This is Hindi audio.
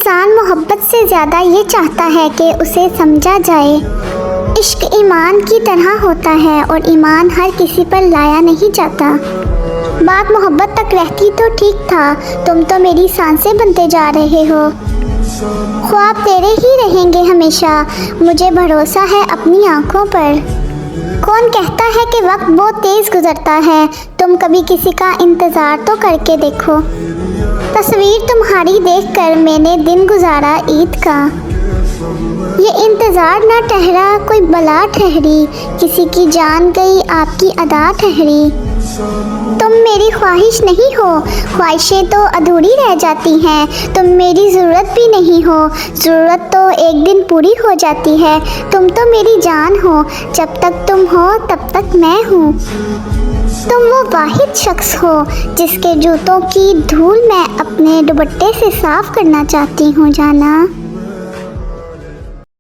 इंसान मोहब्बत से ज़्यादा ये चाहता है कि उसे समझा जाए। इश्क ईमान की तरह होता है और ईमान हर किसी पर लाया नहीं जाता। बात मोहब्बत तक रहती तो ठीक था, तुम तो मेरी सांसें बनते जा रहे हो। ख्वाब तेरे ही रहेंगे हमेशा, मुझे भरोसा है अपनी आँखों पर। कौन कहता है कि वक्त बहुत तेज़ गुजरता है, तुम कभी किसी का इंतज़ार तो करके देखो। तस्वीर तुम्हारी देखकर मैंने दिन गुजारा ईद का। ये इंतज़ार ना ठहरा कोई बला ठहरी, किसी की जान गई आपकी अदा ठहरी। तुम मेरी ख्वाहिश नहीं हो, ख्वाहिशें तो अधूरी रह जाती हैं। तुम मेरी ज़रूरत भी नहीं हो, ज़रूरत तो एक दिन पूरी हो जाती है। तुम तो मेरी जान हो, जब तक तुम हो तब तक मैं हूँ। तुम वो वाहिद शख्स हो जिसके जूतों की धूल मैं अपने दुपट्टे से साफ़ करना चाहती हूँ जाना।